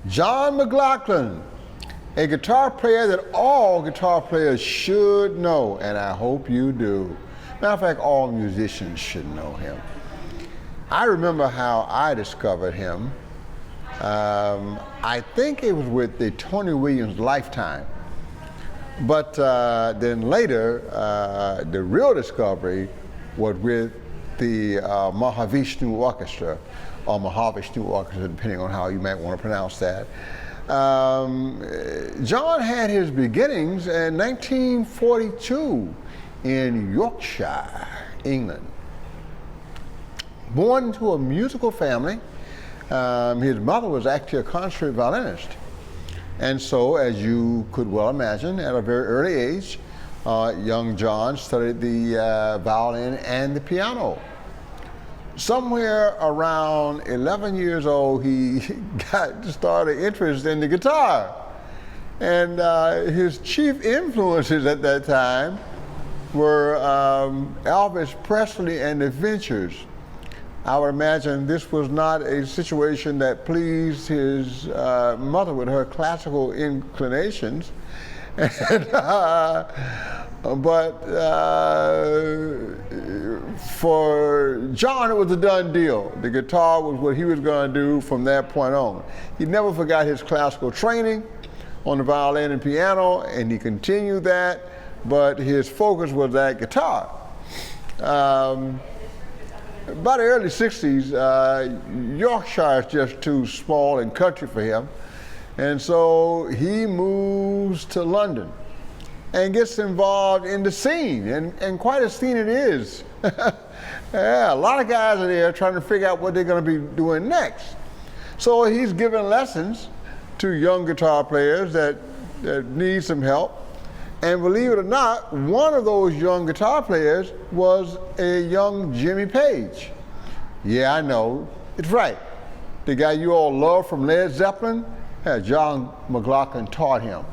John McLaughlin, a guitar player that all guitar players should know, and I hope you do. Matter of fact, all musicians should know him. I remember how I discovered him. I think it was with the Tony Williams Lifetime. But then later, the real discovery was with the Mahavishnu Orchestra, or Mahavishnu Orchestra, depending on how you might want to pronounce that. John had his beginnings in 1942 in Yorkshire, England. Born to a musical family, his mother was actually a concert violinist. And so, as you could well imagine, at a very early age, young John studied the violin and the piano. Somewhere around 11 years old, he started interest in the guitar. And his chief influences at that time were Elvis Presley and the Ventures. I would imagine this was not a situation that pleased his mother with her classical inclinations. But for John, it was a done deal. The guitar was what he was going to do from that point on. He never forgot his classical training on the violin and piano, and he continued that, but his focus was that guitar. By the early 60s, Yorkshire is just too small and country for him. And so he moves to London and gets involved in the scene, and quite a scene it is. Yeah, a lot of guys are there trying to figure out what they're going to be doing next. So he's giving lessons to young guitar players that need some help. And believe it or not, one of those young guitar players was a young Jimmy Page. Yeah, I know, it's right. The guy you all love from Led Zeppelin, John McLaughlin taught him.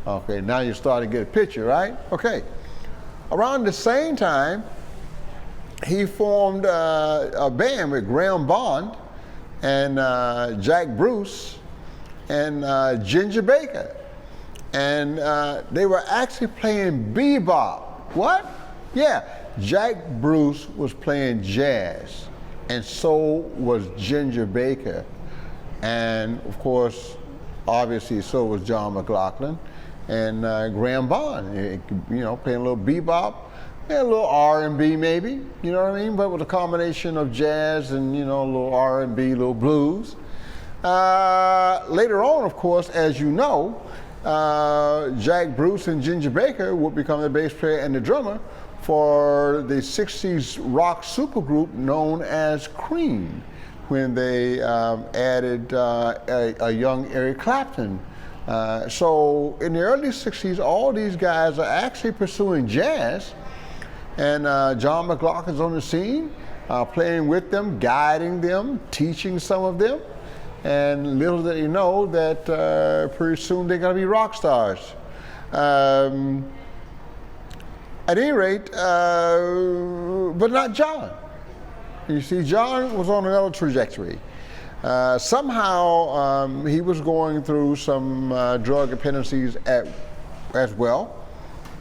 Okay, now you're starting to get a picture, right? Okay. Around the same time, he formed a band with Graham Bond and Jack Bruce and Ginger Baker. And they were actually playing bebop. What? Yeah, Jack Bruce was playing jazz, and so was Ginger Baker. And of course, obviously, so was John McLaughlin and Graham Bond, playing a little bebop, a little R&B maybe, you know what I mean? But with a combination of jazz and, a little R&B, a little blues. Later on, of course, as you know, Jack Bruce and Ginger Baker would become the bass player and the drummer for the 60s rock supergroup known as Cream, when they added a young Eric Clapton. So in the early 60s, all these guys are actually pursuing jazz, and John McLaughlin's on the scene, playing with them, guiding them, teaching some of them. And little did you know that pretty soon they're going to be rock stars. At any rate, but not John. You see, John was on another trajectory. Somehow he was going through some drug dependencies as well,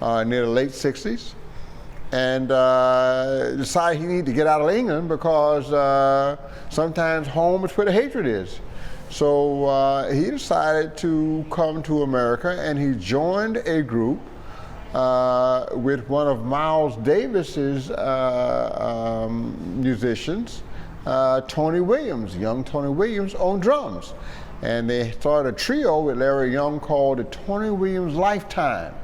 near the late 60s, and decided he needed to get out of England because sometimes home is where the hatred is. So he decided to come to America, and he joined a group with one of Miles Davis's musicians, Tony Williams, young Tony Williams, on drums. And they started a trio with Larry Young called the Tony Williams Lifetime.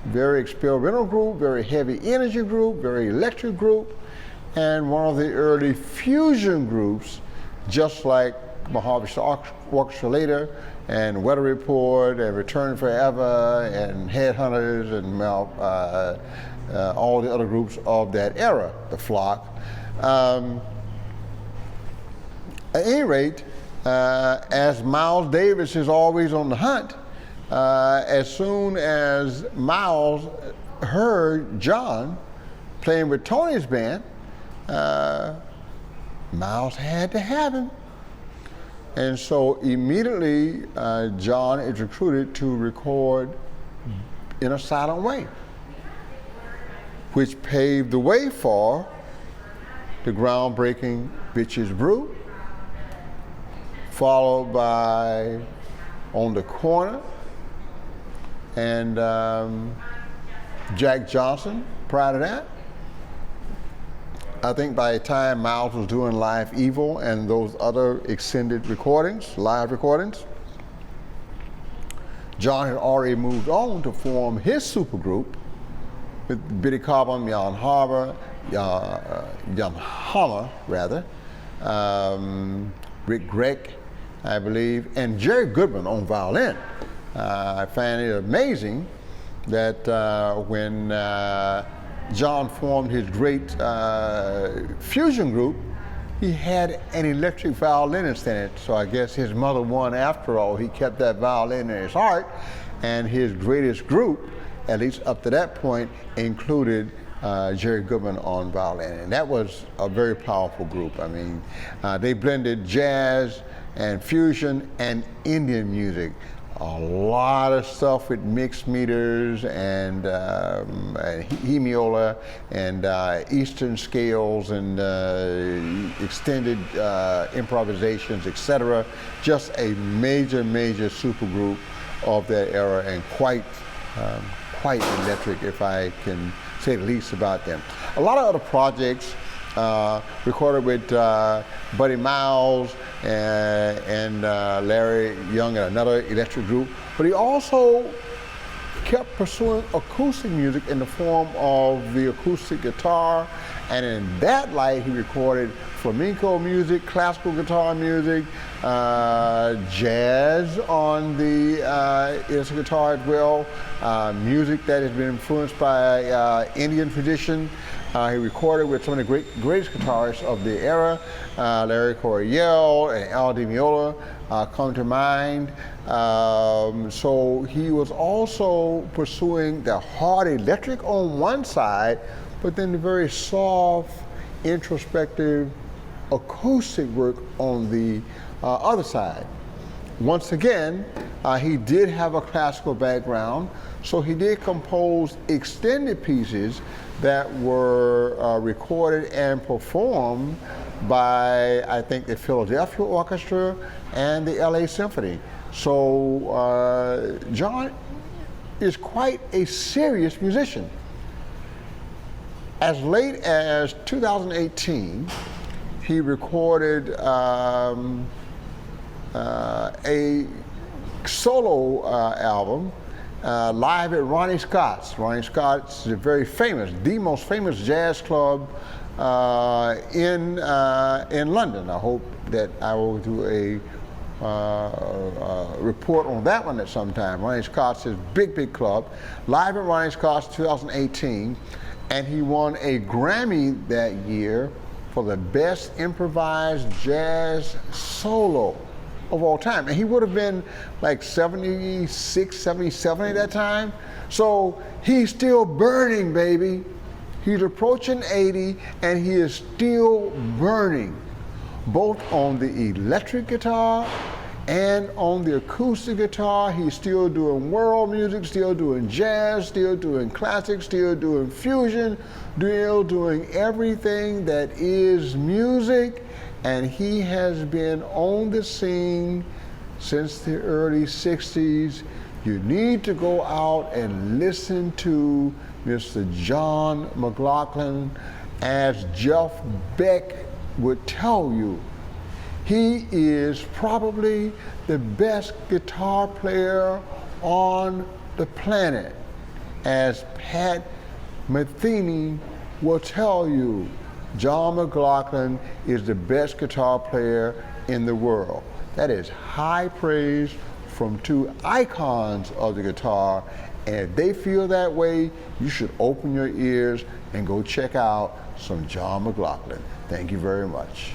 Very experimental group, very heavy energy group, very electric group, and one of the early fusion groups, just like Mahavishnu Orchestra later, and Weather Report, and Return Forever, and Headhunters, and all the other groups of that era, the Flock. At any rate, as Miles Davis is always on the hunt, as soon as Miles heard John playing with Tony's band, Miles had to have him. And so immediately, John is recruited to record in a silent way, which paved the way for the groundbreaking Bitches Brew, followed by On the Corner, and Jack Johnson prior to that. I think by the time Miles was doing Live Evil and those other extended recordings, live recordings, John had already moved on to form his supergroup with Billy Cobham, Jan Hammer, Rick Gregg, I believe, and Jerry Goodman on violin. I find it amazing that when John formed his great fusion group, he had an electric violinist in it. So I guess his mother won after all. He kept that violin in his heart, and his greatest group, at least up to that point, included Jerry Goodman on violin. And that was a very powerful group. I mean, they blended jazz and fusion and Indian music. A lot of stuff with mixed meters and hemiola and Eastern scales and extended improvisations, etc. Just a major, major supergroup of that era, and quite electric, if I can say the least about them. A lot of other projects recorded with Buddy Miles and Larry Young and another electric group, but he also kept pursuing acoustic music in the form of the acoustic guitar, and in that light he recorded flamenco music, classical guitar music, jazz on the electric guitar as well, music that has been influenced by Indian tradition. He recorded with some of the greatest guitarists of the era, Larry Coryell and Al Di Meola come to mind. So he was also pursuing the hard electric on one side, but then the very soft, introspective, acoustic work on the other side. Once again, he did have a classical background, so he did compose extended pieces that were recorded and performed by, I think, the Philadelphia Orchestra and the LA Symphony. So John is quite a serious musician. As late as 2018, he recorded a solo album live at Ronnie Scott's. Ronnie Scott's is very famous, the most famous jazz club in London. I hope that I will do a report on that one at some time. Ronnie Scott's is big club. Live at Ronnie Scott's 2018, and he won a Grammy that year for the best improvised jazz solo of all time. And he would have been like 76, 77 at that time. So he's still burning, baby. He's approaching 80 and he is still burning, both on the electric guitar and on the acoustic guitar. He's still doing world music, still doing jazz, still doing classics, still doing fusion, still doing everything that is music. And he has been on the scene since the early 60s. You need to go out and listen to Mr. John McLaughlin. As Jeff Beck would tell you, he is probably the best guitar player on the planet. As Pat Metheny will tell you, John McLaughlin is the best guitar player in the world. That is high praise from two icons of the guitar, and if they feel that way, you should open your ears and go check out some John McLaughlin. Thank you very much.